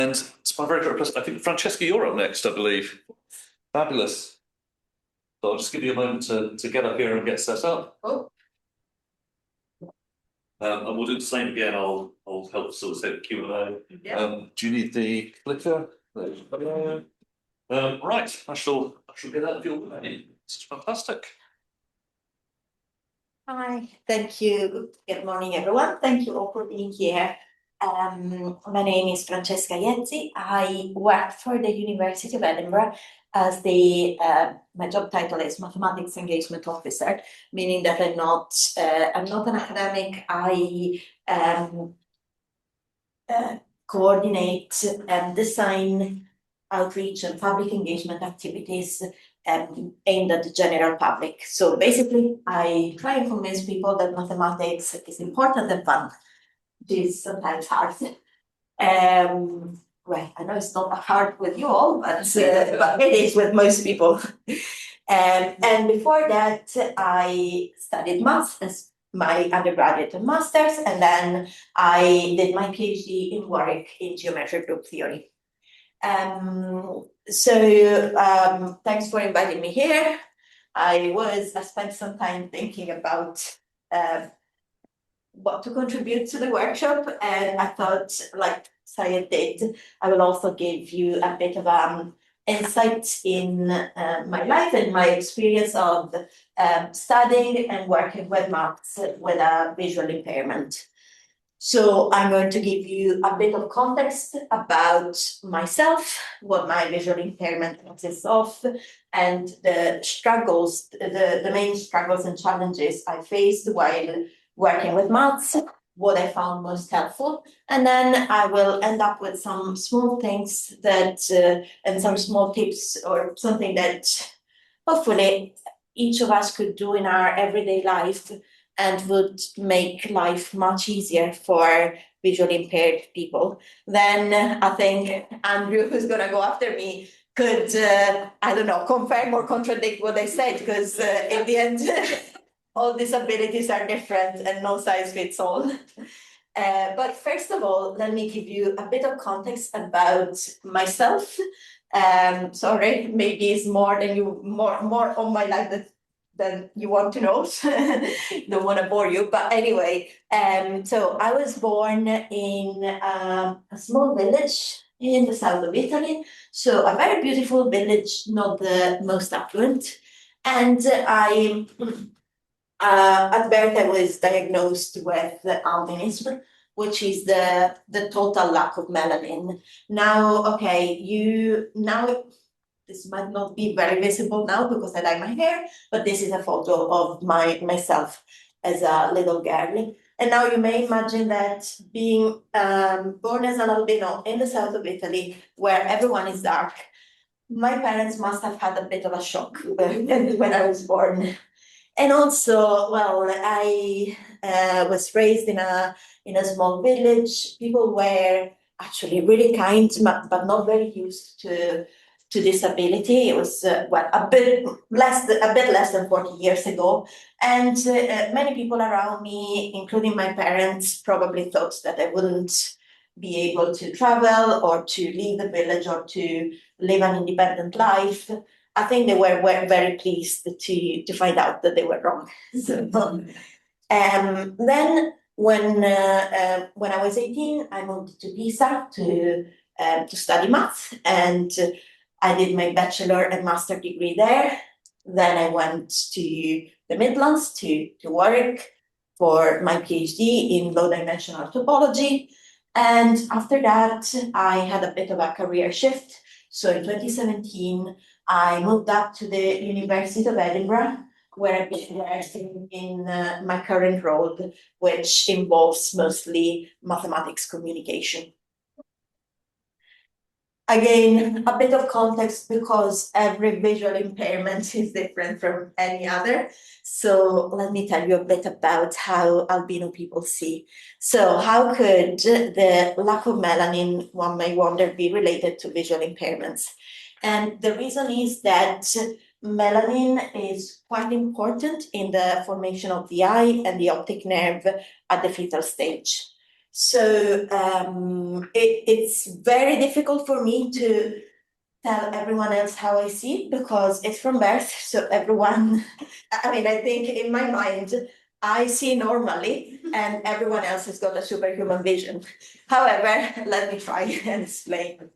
And it's my very great pleasure. I think, Francesca, you're up next, I believe. Fabulous. So I'll just give you a moment to get up here and get set up. Oh. And we'll do the same again. I'll help facilitate the Q&A. Yeah. Do you need the clicker? Right, I shall get out of your way. It's fantastic. Hi, thank you. Good morning, everyone. Thank you all for being here. My name is Francesca Iezzi. I work for the University of Edinburgh as my job title is Mathematics Engagement Officer, meaning that I'm not an academic. I coordinate and design outreach and public engagement activities aimed at the general public. So basically, I try and convince people that mathematics is important and fun, which is sometimes hard. Well, I know it's not hard with you all, but it is with most people. And before that, I studied maths as my undergraduate and master's, and then I did my PhD in Warwick in geometric group theory. Thanks for inviting me here. I spent some time thinking about what to contribute to the workshop, and I thought, like Saya did, I will also give you a bit of insight in my life and my experience of studying and working with maths with a visual impairment. So I'm going to give you a bit of context about myself, what my visual impairment consists of, and the struggles, the main struggles and challenges I faced while working with maths, what I found most helpful. And then I will end up with some small things and some small tips or something that hopefully each of us could do in our everyday life and would make life much easier for visually impaired people. Then I think Andrew, who's going to go after me, could, confirm or contradict what I said, because in the end, all disabilities are different and no size fits all. But first of all, let me give you a bit of context about myself. Sorry, maybe it's more on my life than you want to know. Don't want to bore you, but anyway, so I was born in a small village in the south of Italy, so a very beautiful village, not the most affluent. And at birth I was diagnosed with albinism, which is the total lack of melanin. Now, this might not be very visible now because I dye my hair, but this is a photo of myself as a little girl. And now you may imagine that being born as an albino in the south of Italy, where everyone is dark, my parents must have had a bit of a shock when I was born. And also, well, I was raised in a small village. People were actually really kind, but not very used to disability. It was a bit less than 40 years ago, and many people around me, including my parents, probably thought that I wouldn't be able to travel or to leave the village or to live an independent life. I think they were very pleased to find out that they were wrong. So, then when I was 18, I moved to Pisa to study maths, and I did my bachelor and master degree there. Then I went to the Midlands to Warwick for my PhD in low-dimensional topology. And after that, I had a bit of a career shift. So in 2017, I moved up to the University of Edinburgh, where I've been working in my current role, which involves mostly mathematics communication. Again, a bit of context because every visual impairment is different from any other. So let me tell you a bit about how albino people see. So how could the lack of melanin, one may wonder, be related to visual impairments? And the reason is that melanin is quite important in the formation of the eye and the optic nerve at the fetal stage. So it's very difficult for me to tell everyone else how I see it because it's from birth. So everyone, I mean, I think in my mind, I see normally and everyone else has got a superhuman vision. However, let me try and explain.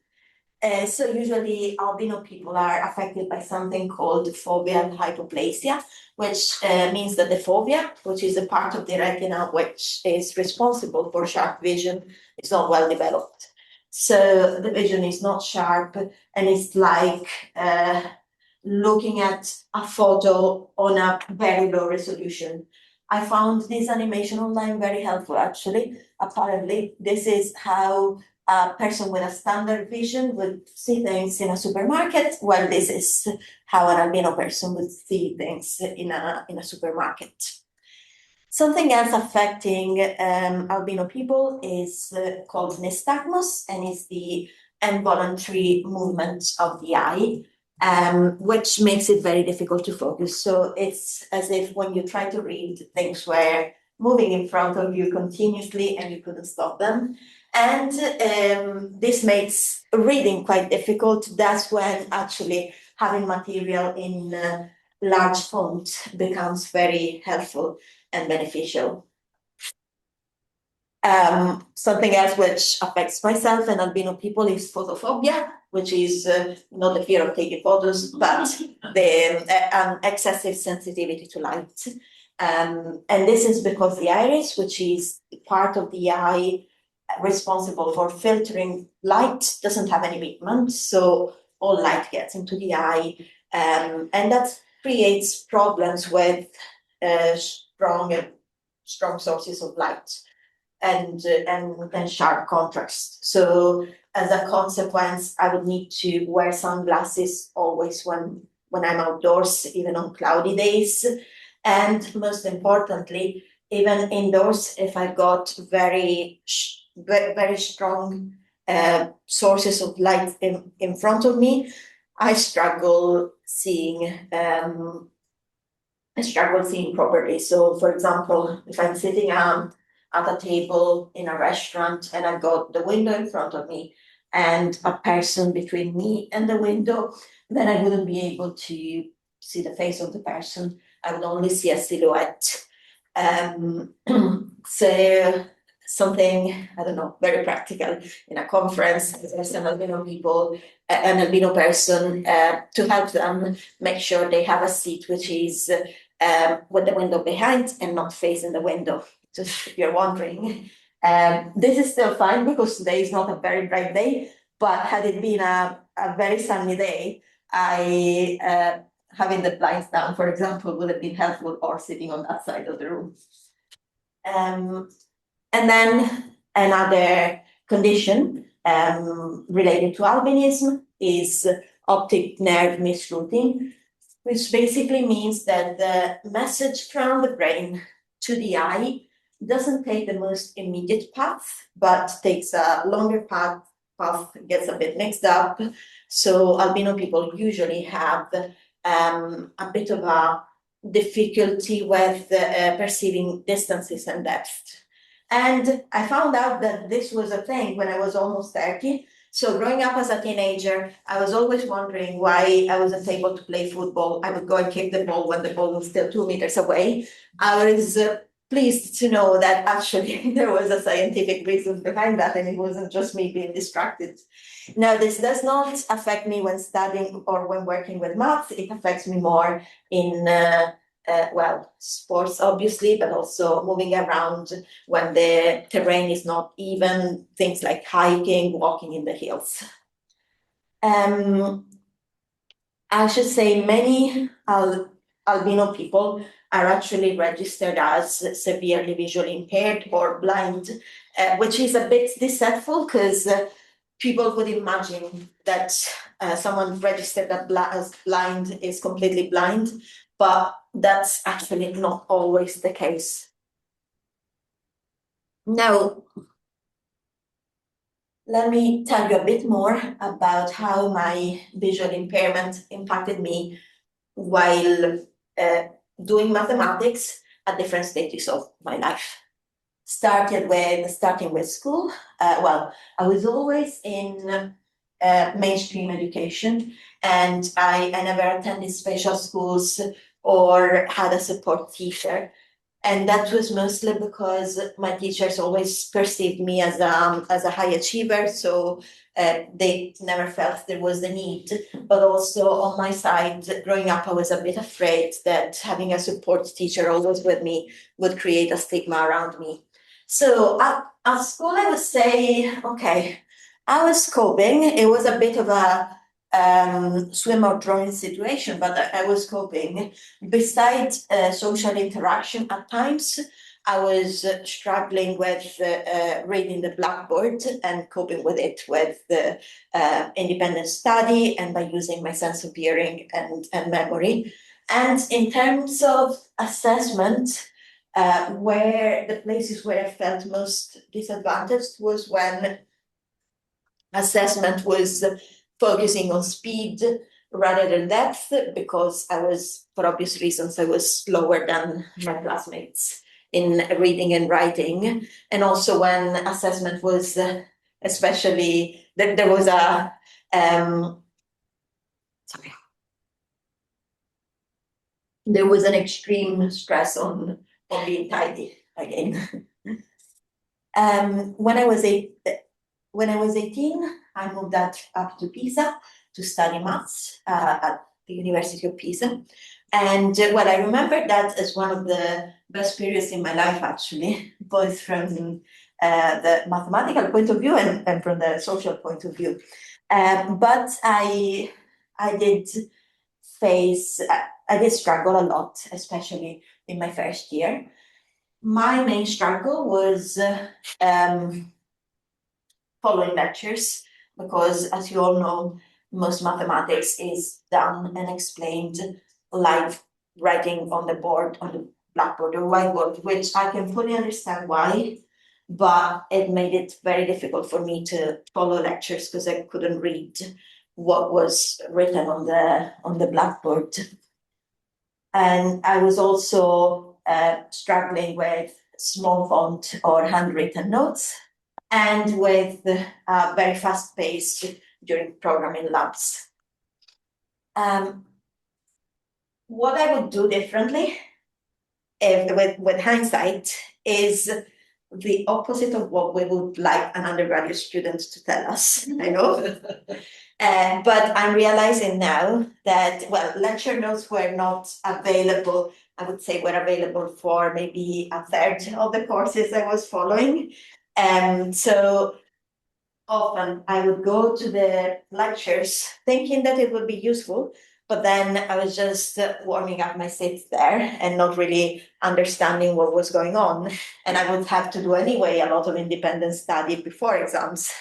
So usually albino people are affected by something called foveal hypoplasia, which means that the fovea, which is a part of the retina which is responsible for sharp vision, is not well developed. So the vision is not sharp, and it's like looking at a photo on a very low resolution. I found this animation online very helpful, actually. Apparently, this is how a person with a standard vision would see things in a supermarket, while this is how an albino person would see things in a supermarket. Something else affecting albino people is called nystagmus, and is the involuntary movement of the eye, which makes it very difficult to focus. So it's as if when you try to read, things were moving in front of you continuously and you couldn't stop them. And this makes reading quite difficult. That's when actually having material in large font becomes very helpful and beneficial. Something else which affects myself and albino people is photophobia, which is not the fear of taking photos, but the excessive sensitivity to light. And this is because the iris, which is part of the eye responsible for filtering light, doesn't have any pigment, so all light gets into the eye, and that creates problems with strong sources of light and sharp contrast. So as a consequence, I would need to wear sunglasses always when I'm outdoors, even on cloudy days. And most importantly, even indoors, if I've got very strong sources of light in front of me, I struggle seeing properly. So, for example, if I'm sitting at a table in a restaurant and I've got the window in front of me and a person between me and the window, then I wouldn't be able to see the face of the person. I would only see a silhouette. So something, I don't know, very practical in a conference, there's an albino people, an albino person, to help them make sure they have a seat which is with the window behind and not facing the window. Just if you're wondering. This is still fine because today is not a very bright day, but had it been a very sunny day, having the blinds down, for example, would have been helpful, or sitting on that side of the room. And then another condition related to albinism is optic nerve misrouting, which basically means that the message from the brain to the eye doesn't take the most immediate path, but takes a longer path, gets a bit mixed up. So albino people usually have a bit of a difficulty with perceiving distances and depth. And I found out that this was a thing when I was almost 30. So growing up as a teenager, I was always wondering why I wasn't able to play football. I would go and kick the ball when the ball was still 2 meters away. I was pleased to know that actually there was a scientific reason behind that, and it wasn't just me being distracted. Now, this does not affect me when studying or when working with maths. It affects me more in sports, obviously, but also moving around when the terrain is not even, things like hiking, walking in the hills. I should say many albino people are actually registered as severely visually impaired or blind, which is a bit deceitful because people would imagine that someone registered as blind is completely blind, but that's actually not always the case. Now, let me tell you a bit more about how my visual impairment impacted me while doing mathematics at different stages of my life. starting with school. Well, I was always in mainstream education, and I never attended special schools or had a support teacher. And that was mostly because my teachers always perceived me as a high achiever, so they never felt there was the need. But also on my side, growing up, I was a bit afraid that having a support teacher always with me would create a stigma around me. So at school, I would say, okay, I was coping. It was a bit of a swim or drown situation, but I was coping. Besides social interaction at times, I was struggling with reading the blackboard and coping with it with independent study and by using my sense of hearing and memory. And in terms of assessment, where the places where I felt most disadvantaged was when assessment was focusing on speed rather than depth, because for obvious reasons, I was slower than my classmates in reading and writing. And also when assessment was especially, there was a, there was an extreme stress on being tidy again. When I was 18, I moved up to Pisa to study maths at the University of Pisa. And well, I remember that as one of the best periods in my life, actually, both from the mathematical point of view and from the social point of view. But I did I did struggle a lot, especially in my first year. My main struggle was following lectures, because as you all know, most mathematics is done and explained live, writing on the board, on the blackboard or whiteboard, which I can fully understand why, but it made it very difficult for me to follow lectures because I couldn't read what was written on the blackboard. And I was also struggling with small font or handwritten notes, and with very fast pace during programming labs. What I would do differently, with hindsight, is the opposite of what we would like an undergraduate student to tell us, I know. But I'm realizing now that, well, lecture notes were not available. I would say were available for maybe a third of the courses I was following. So often I would go to the lectures thinking that it would be useful, but then I was just warming up my seat there and not really understanding what was going on. And I would have to do anyway a lot of independent study before exams.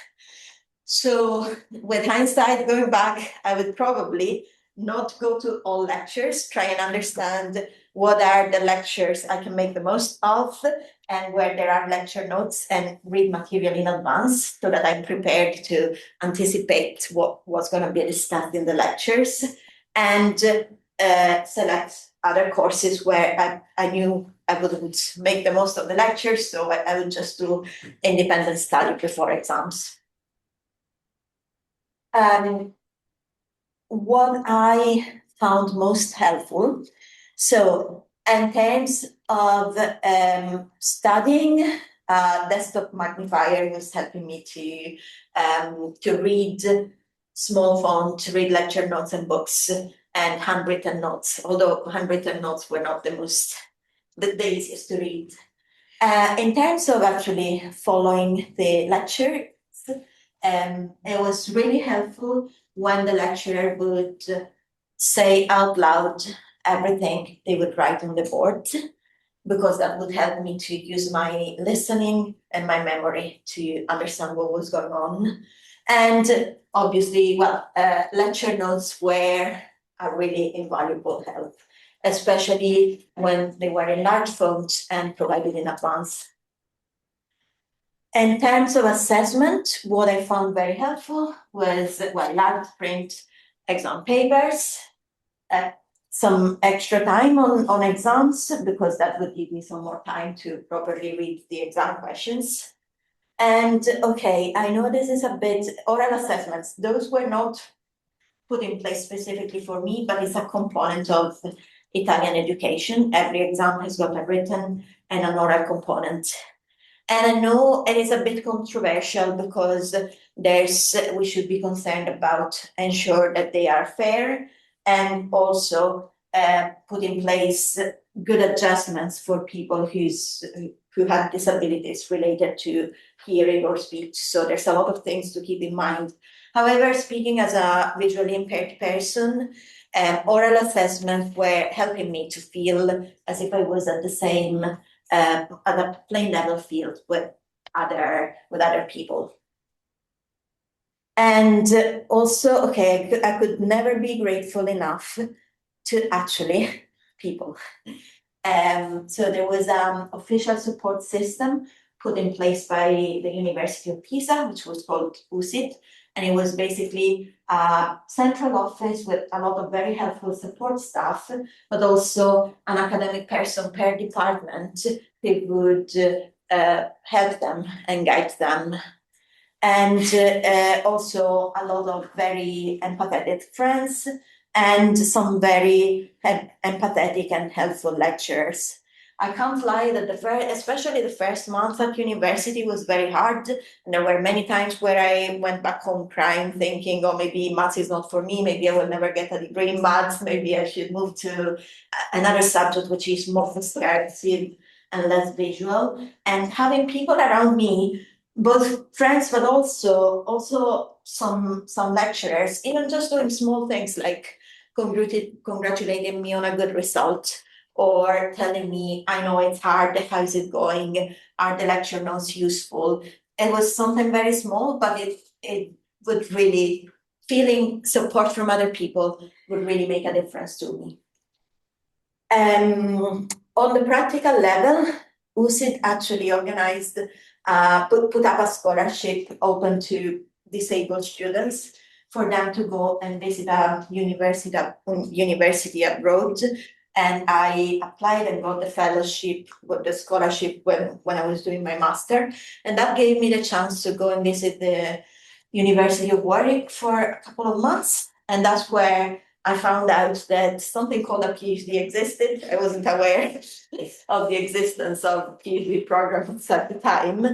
So with hindsight, going back, I would probably not go to all lectures, try and understand what are the lectures I can make the most of, and where there are lecture notes, and read material in advance so that I'm prepared to anticipate what was going to be discussed in the lectures, and select other courses where I knew I wouldn't make the most of the lectures, so I would just do independent study before exams. What I found most helpful, so in terms of studying, desktop magnifier was helping me to read small font, read lecture notes and books, and handwritten notes, although handwritten notes were not the easiest to read. In terms of actually following the lecture, it was really helpful when the lecturer would say out loud everything they would write on the board, because that would help me to use my listening and my memory to understand what was going on. And obviously, well, lecture notes were a really invaluable help, especially when they were in large fonts and provided in advance. In terms of assessment, what I found very helpful was, well, large print exam papers, some extra time on exams because that would give me some more time to properly read the exam questions. And okay, I know this is a bit oral assessments, those were not put in place specifically for me, but it's a component of Italian education. Every exam has got a written and an oral component. And I know it is a bit controversial because we should be concerned about ensure that they are fair and also put in place good adjustments for people who have disabilities related to hearing or speech. So there's a lot of things to keep in mind. However, speaking as a visually impaired person, oral assessments were helping me to feel as if I was at the same at a plain level field with other people. And also, okay, I could never be grateful enough to actually people. So there was an official support system put in place by the University of Pisa, which was called USIT, and it was basically a central office with a lot of very helpful support staff, but also an academic person per department who would help them and guide them. And also a lot of very empathetic friends and some very empathetic and helpful lecturers. I can't lie that especially the first month at university was very hard. And there were many times where I went back home crying, thinking, oh, maybe maths is not for me. Maybe I will never get a degree in maths. Maybe I should move to another subject, which is more descriptive and less visual. And having people around me, both friends, but also some lecturers, even just doing small things like congratulating me on a good result or telling me, I know it's hard, how's it going? Are the lecture notes useful? It was something very small, but it would really, feeling support from other people would really make a difference to me. On the practical level, USIT actually organized, put up a scholarship open to disabled students for them to go and visit a university abroad. And I applied and got the fellowship with the scholarship when I was doing my master. And that gave me the chance to go and visit the University of Warwick for a couple of months. And that's where I found out that something called a PhD existed. I wasn't aware of the existence of PhD programs at the time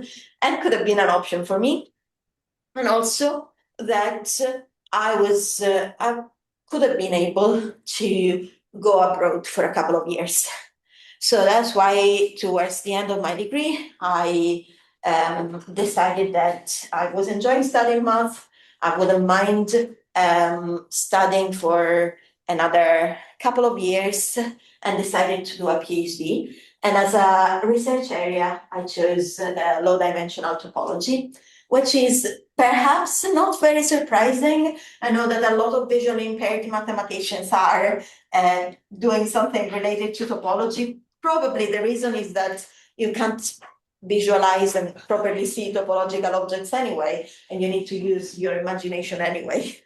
and could have been an option for me. And also that I could have been able to go abroad for a couple of years. So that's why towards the end of my degree, I decided that I was enjoying studying math. I wouldn't mind studying for another couple of years and decided to do a PhD. And as a research area, I chose low dimensional topology, which is perhaps not very surprising. I know that a lot of visually impaired mathematicians are doing something related to topology. Probably the reason is that you can't visualize and properly see topological objects anyway, and you need to use your imagination anyway.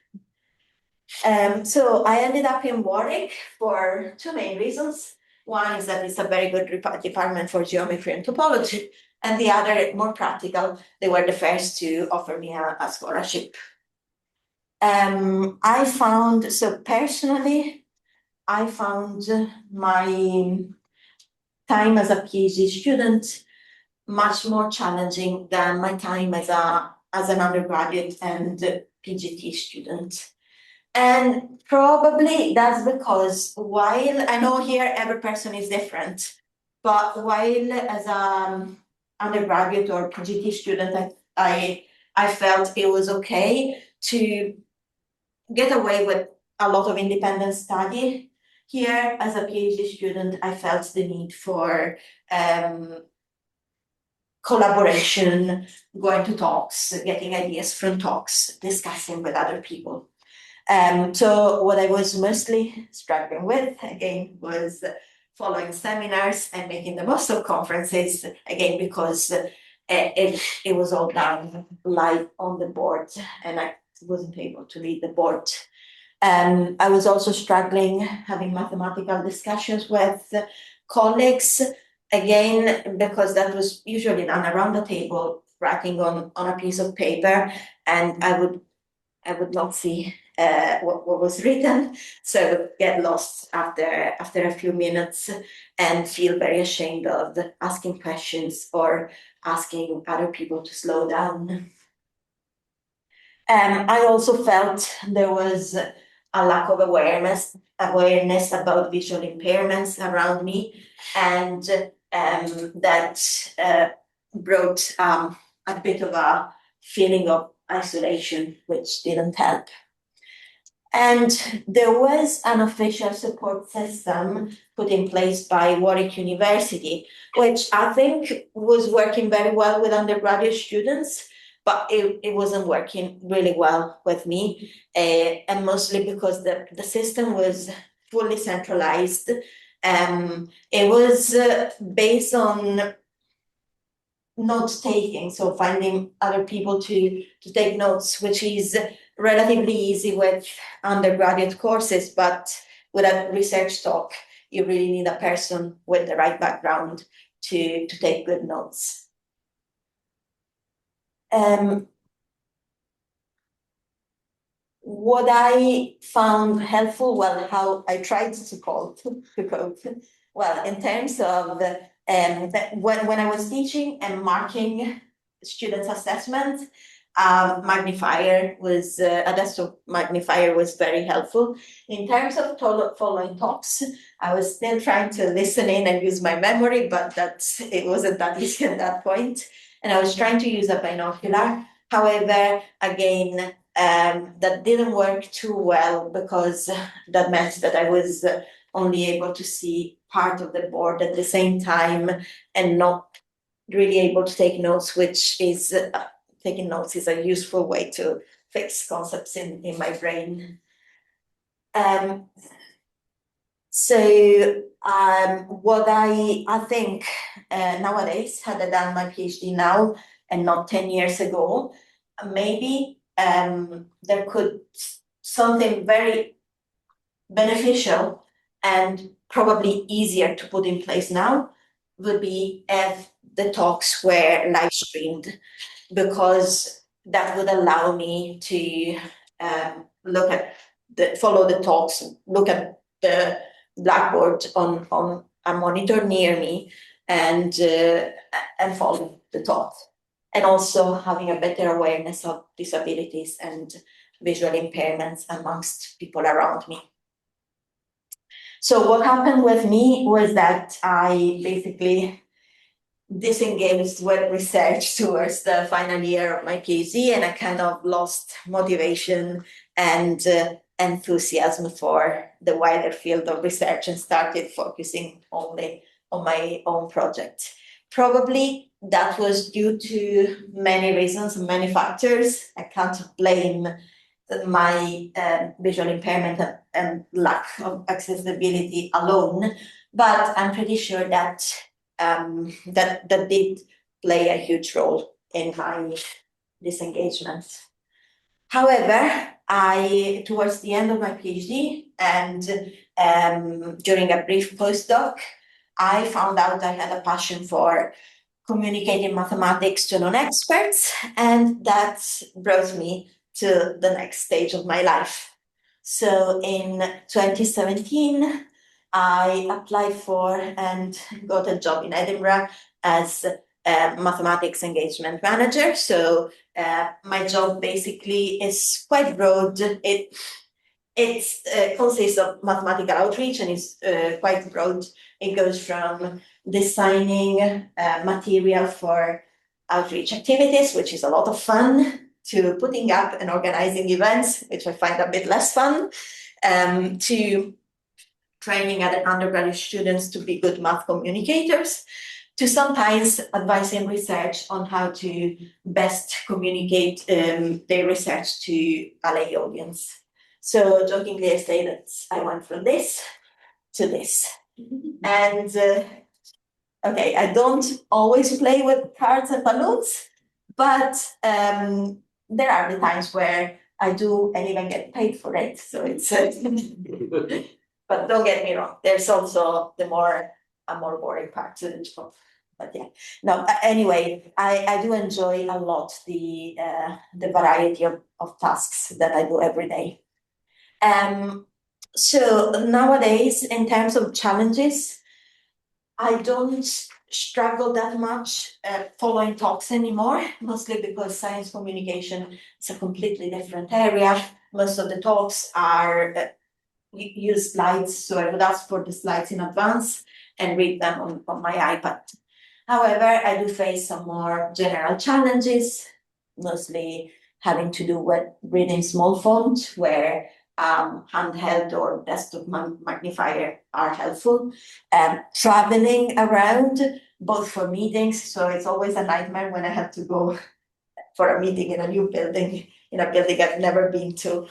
So I ended up in Warwick for two main reasons. One is that it's a very good department for geometry and topology, and the other, more practical, they were the first to offer me a scholarship. Personally, I found my time as a PhD student much more challenging than my time as an undergraduate and PGT student. And probably that's because while I know here every person is different, but while as an undergraduate or PGT student, I felt it was okay to get away with a lot of independent study. Here, as a PhD student, I felt the need for collaboration, going to talks, getting ideas from talks, discussing with other people. So what I was mostly struggling with, again, was following seminars and making the most of conferences, again, because it was all done live on the board and I wasn't able to lead the board. I was also struggling having mathematical discussions with colleagues, again, because that was usually done around the table, writing on a piece of paper, and I would not see what was written, so I would get lost after a few minutes and feel very ashamed of asking questions or asking other people to slow down. I also felt there was a lack of awareness about visual impairments around me, and that brought a bit of a feeling of isolation, which didn't help. And there was an official support system put in place by Warwick University, which I think was working very well with undergraduate students, but it wasn't working really well with me, and mostly because the system was fully centralized. It was based on note taking, so finding other people to take notes, which is relatively easy with undergraduate courses, but with a research talk, you really need a person with the right background to take good notes. What I found helpful, well, how I tried to cope, well, in terms of when I was teaching and marking students' assessment, magnifier was a desktop magnifier was very helpful. In terms of following talks, I was still trying to listen in and use my memory, but it wasn't that easy at that point. And I was trying to use a binocular. However, again, that didn't work too well because that meant that I was only able to see part of the board at the same time and not really able to take notes, which is taking notes is a useful way to fix concepts in my brain. What I think nowadays, had I done my PhD now and not 10 years ago, maybe there could something very beneficial and probably easier to put in place now would be if the talks were live streamed, because that would allow me to follow the talks, look at the blackboard on a monitor near me, and follow the talk, and also having a better awareness of disabilities and visual impairments amongst people around me. So what happened with me was that I basically disengaged with research towards the final year of my PhD, and I kind of lost motivation and enthusiasm for the wider field of research and started focusing only on my own project. Probably that was due to many reasons, many factors. I can't blame my visual impairment and lack of accessibility alone, but I'm pretty sure that that did play a huge role in my disengagement. However, towards the end of my PhD and during a brief postdoc, I found out I had a passion for communicating mathematics to non-experts, and that brought me to the next stage of my life. So in 2017, I applied for and got a job in Edinburgh as a mathematics engagement manager. So my job basically is quite broad. It consists of mathematical outreach and is quite broad. It goes from designing material for outreach activities, which is a lot of fun, to putting up and organizing events, which I find a bit less fun, to training undergraduate students to be good math communicators, to sometimes advising research on how to best communicate their research to a lay audience. So jokingly, I say that I went from this to this. And okay, I don't always play with cards and balloons, but there are the times where I do and even get paid for it, so it's but don't get me wrong, there's also a more boring part to the job. But yeah, no, anyway, I do enjoy a lot the variety of tasks that I do every day. So nowadays, in terms of challenges, I don't struggle that much following talks anymore, mostly because science communication is a completely different area. Most of the talks are use slides, so I would ask for the slides in advance and read them on my iPad. However, I do face some more general challenges, mostly having to do with reading small font, where handheld or desktop magnifier are helpful. Traveling around, both for meetings, so it's always a nightmare when I have to go for a meeting in a new building, in a building I've never been to.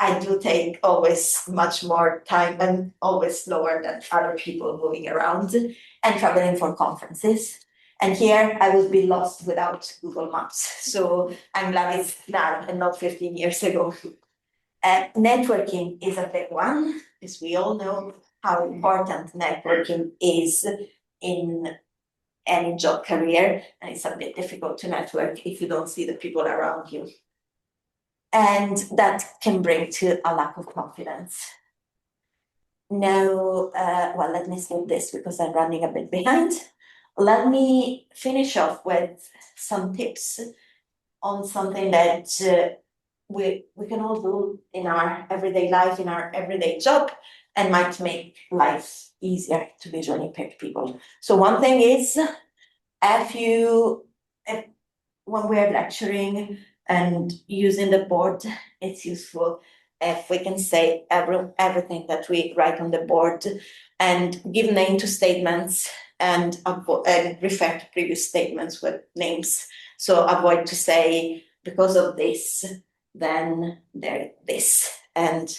I do take always much more time and always slower than other people moving around and traveling for conferences. And here I would be lost without Google Maps. So I'm glad it's now and not 15 years ago. Networking is a big one, as we all know how important networking is in any job career. And it's a bit difficult to network if you don't see the people around you. And that can bring to a lack of confidence. Now, well, let me skip this because I'm running a bit behind. Let me finish off with some tips on something that we can all do in our everyday life, in our everyday job, and might make life easier to visually impaired people. So one thing is, when we're lecturing and using the board, it's useful if we can say everything that we write on the board and give name to statements and refer to previous statements with names. So avoid to say, because of this, then there this, and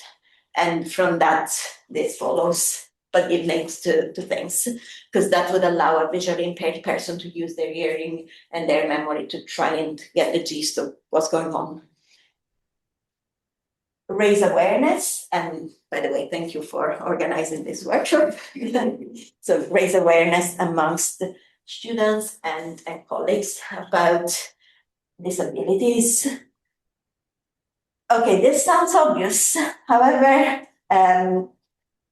from that, this follows. But give names to things, because that would allow a visually impaired person to use their hearing and their memory to try and get the gist of what's going on. Raise awareness, and by the way, thank you for organizing this workshop. So raise awareness amongst students and colleagues about disabilities. Okay, this sounds obvious. However,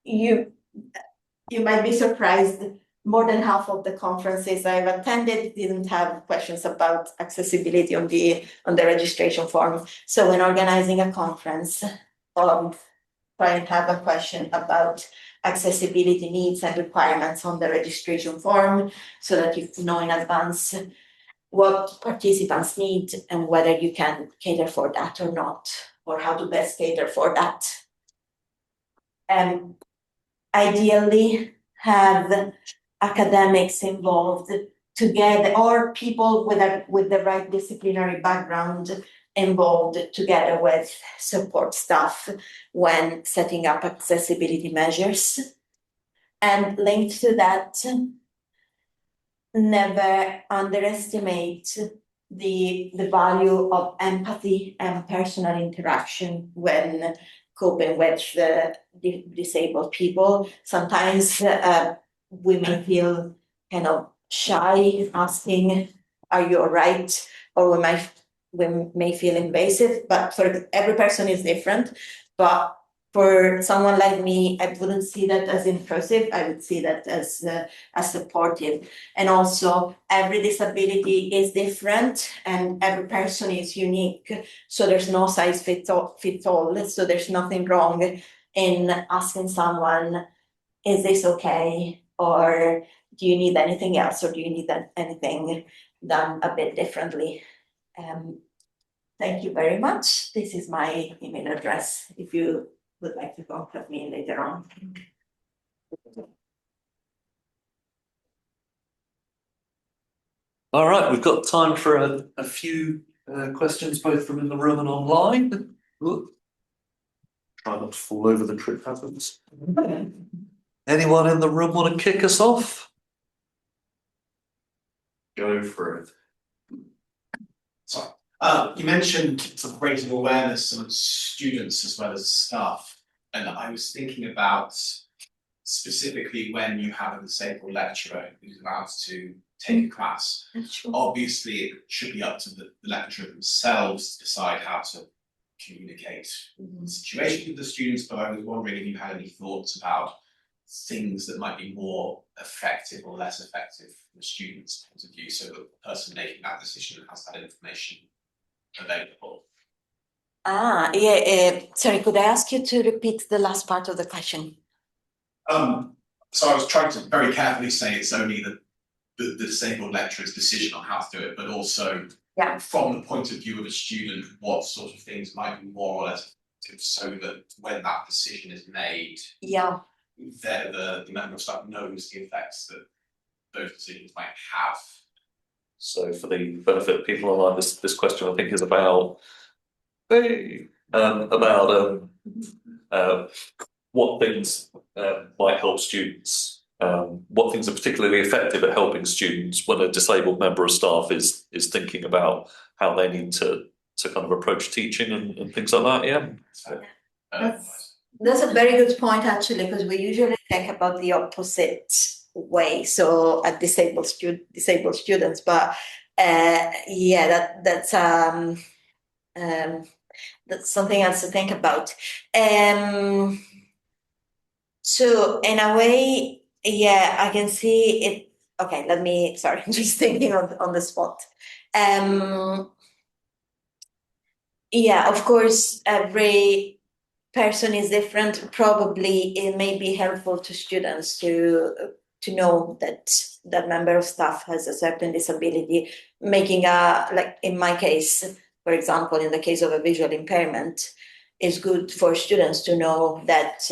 you might be surprised, more than half of the conferences I've attended didn't have questions about accessibility on the registration form. So when organizing a conference, try and have a question about accessibility needs and requirements on the registration form, so that you know in advance what participants need and whether you can cater for that or not, or how to best cater for that. Ideally, have academics involved together, or people with the right disciplinary background involved together with support staff when setting up accessibility measures. And linked to that, never underestimate the value of empathy and personal interaction when coping with disabled people. Sometimes we may feel kind of shy asking, "Are you all right?" Or we may feel invasive, but for every person is different. But for someone like me, I wouldn't see that as intrusive. I would see that as supportive. And also, every disability is different, and every person is unique. So there's no size fits all. So there's nothing wrong in asking someone, "Is this okay?" Or "Do you need anything else?" Or "Do you need anything done a bit differently?" Thank you very much. This is my email address if you would like to contact me later on. All right, we've got time for a few questions, both from in the room and online. Ooh. Try not to fall over the trip hazards. Anyone in the room want to kick us off? Go for it. So, You mentioned sort of raising awareness among students as well as staff, and I was thinking about specifically when you have a disabled lecturer who's allowed to take a class. Obviously, it should be up to the lecturer themselves to decide how to communicate the situation with the students, but I was wondering if you had any thoughts about things that might be more effective or less effective from the student's point of view, so that the person making that decision has that information available. Sorry, could I ask you to repeat the last part of the question? So I was trying to very carefully say it's only the disabled lecturer's decision on how to do it, but also from the point of view of a student, what sort of things might be more or less effective, so that when that decision is made, the member of staff knows the effects that those decisions might have. So for the benefit of people online, this question I think is about what things might help students. What things are particularly effective at helping students when a disabled member of staff is thinking about how they need to kind of approach teaching and things like that. That's a very good point, actually, because we usually think about the opposite way. So at disabled students, but that's something else to think about. So in a way, I can see it. Okay, sorry, I'm just thinking on the spot. Of course, every person is different. Probably it may be helpful to students to know that that member of staff has a certain disability, making like in my case, for example, in the case of a visual impairment, it's good for students to know that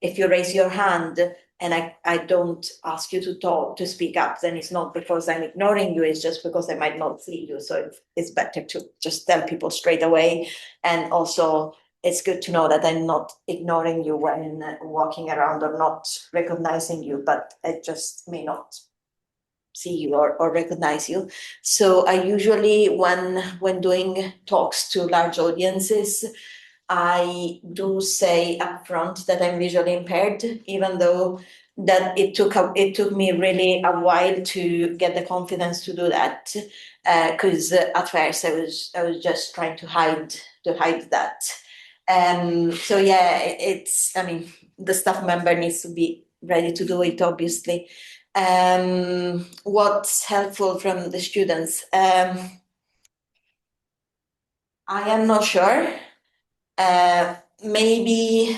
if you raise your hand and I don't ask you to speak up, then it's not because I'm ignoring you, it's just because I might not see you. So it's better to just tell people straight away. And also, it's good to know that I'm not ignoring you when walking around or not recognizing you, but I just may not see you or recognize you. So I usually, when doing talks to large audiences, I do say upfront that I'm visually impaired, even though that it took me really a while to get the confidence to do that, because at first I was just trying to hide that. So the staff member needs to be ready to do it, obviously. What's helpful from the students? I am not sure. Maybe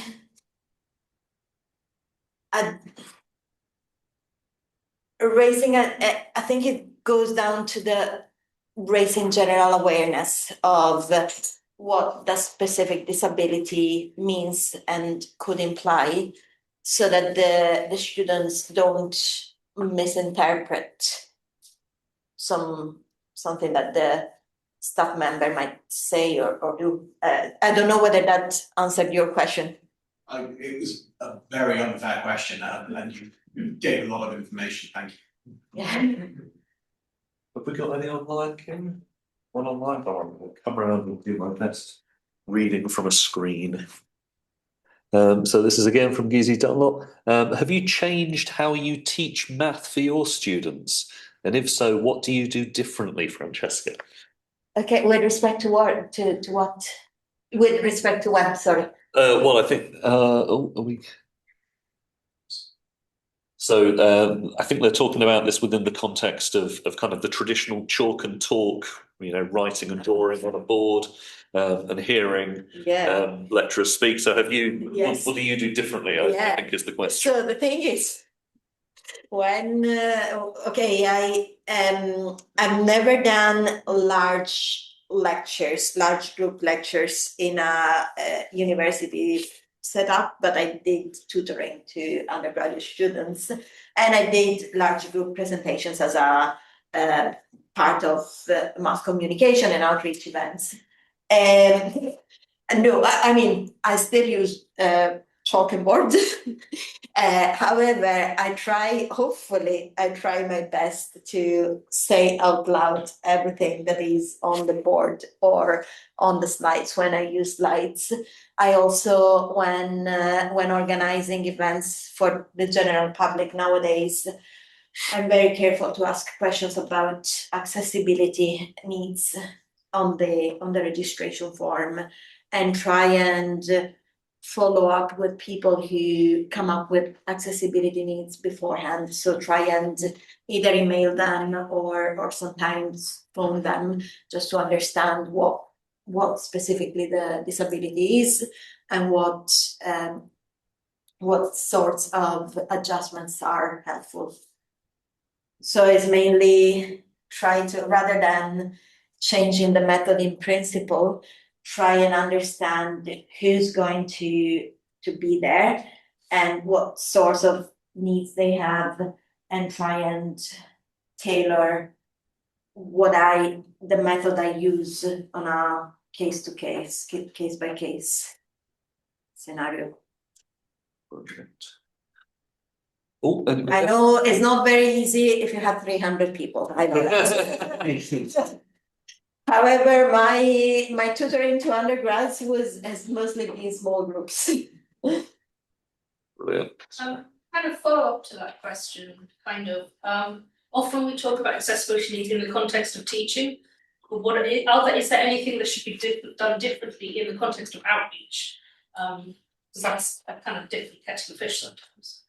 raising I think it goes down to the raising general awareness of what the specific disability means and could imply, so that the students don't misinterpret something that the staff member might say or do. I don't know whether that answered your question. It was a very unfair question, and you gave a lot of information. Thank you. Have we got any online, Kim? One online? I'll come around and do my best reading from a screen. So this is again from Iezzi Dunlop. Have you changed how you teach math for your students? And if so, what do you do differently, Francesca? Okay, with respect to what? To what? With respect to what? Sorry. Well, I think. So I think they're talking about this within the context of kind of the traditional chalk and talk, writing and drawing on a board, and hearing lecturers speak. So have you? Yes. What do you do differently? I think is the question. So the thing is, when I've never done large group lectures in a university setup, but I did tutoring to undergraduate students, and I did large group presentations as a part of mass communication and outreach events. No, I mean, I still use talking board. However, hopefully, I try my best to say out loud everything that is on the board or on the slides when I use slides. I also, when organizing events for the general public nowadays, I'm very careful to ask questions about accessibility needs on the registration form and try and follow up with people who come up with accessibility needs beforehand. So try and either email them or sometimes phone them just to understand what specifically the disability is and what sorts of adjustments are helpful. So it's mainly try to, rather than changing the method in principle, try and understand who's going to be there and what sorts of needs they have, and try and tailor the method I use on a case by case scenario. Brilliant. Oh, I know it's not very easy if you have 300 people. I know that. However, my tutoring to undergrads has mostly been small groups. Brilliant. Kind of follow up to that question, often we talk about accessibility needs in the context of teaching, but is there anything that should be done differently in the context of outreach? Because that's a kind of different kettle of fish sometimes.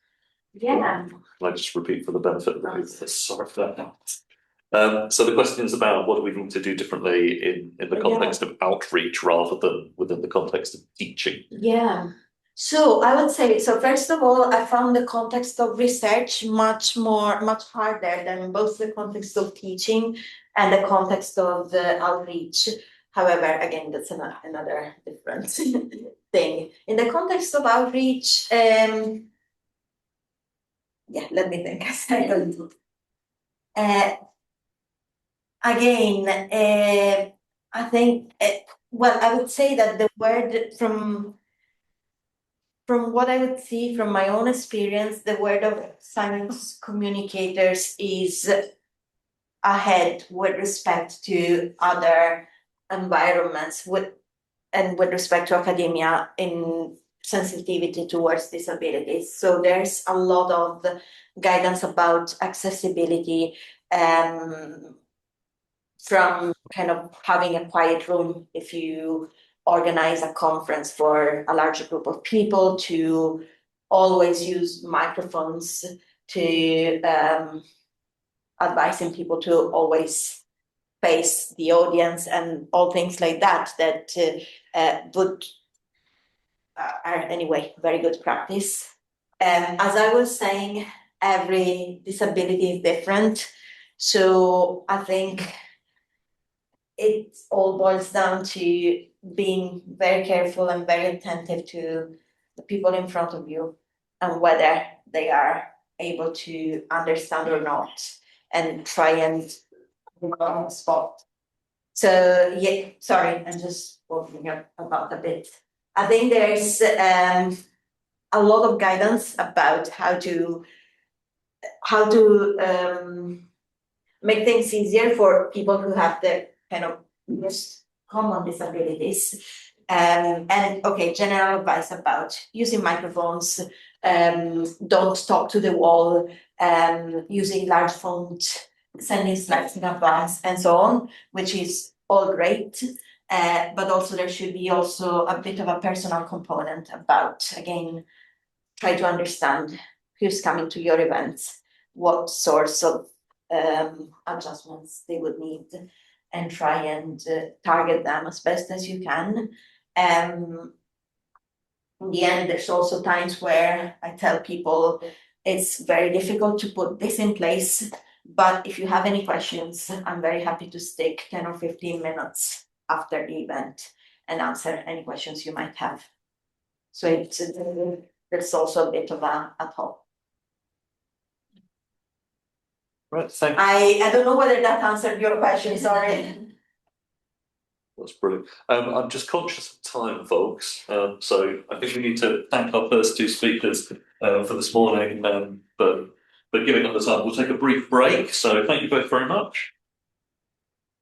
Yeah. Can I just repeat for the benefit of the people? Sorry for that. So the question is about what do we need to do differently in the context of outreach rather than within the context of teaching? Yeah. So I would say, so first of all, I found the context of research much harder than both the context of teaching and the context of the outreach. However, again, that's another different thing. In the context of outreach, let me think a second. Again, I think, I would say that the word from what I would see from my own experience, the word of science communicators is ahead with respect to other environments with respect to academia in sensitivity towards disabilities. So there's a lot of guidance about accessibility, from kind of having a quiet room if you organize a conference for a larger group of people, to always use microphones, to advising people to always face the audience and all things like that are anyway very good practice. As I was saying, every disability is different, so I think it all boils down to being very careful and very attentive to the people in front of you and whether they are able to understand or not, and try and on the spot. So yeah, sorry, I'm just walking up about a bit. I think there's a lot of guidance about how to make things easier for people who have the kind of most common disabilities. And okay, general advice about using microphones, don't talk to the wall, using large font, sending slides in advance, and so on, which is all great. But also there should be also a bit of a personal component about, again, try to understand who's coming to your events, what sorts of adjustments they would need, and try and target them as best as you can. In the end, there's also times where I tell people it's very difficult to put this in place, but if you have any questions, I'm very happy to stick 10 or 15 minutes after the event and answer any questions you might have. So there's also a bit of a thought. Right, thank you. I don't know whether that answered your question, sorry. That's brilliant. I'm just conscious of time, folks. So I think we need to thank our first two speakers for this morning. But giving up the time, we'll take a brief break. So thank you both very much.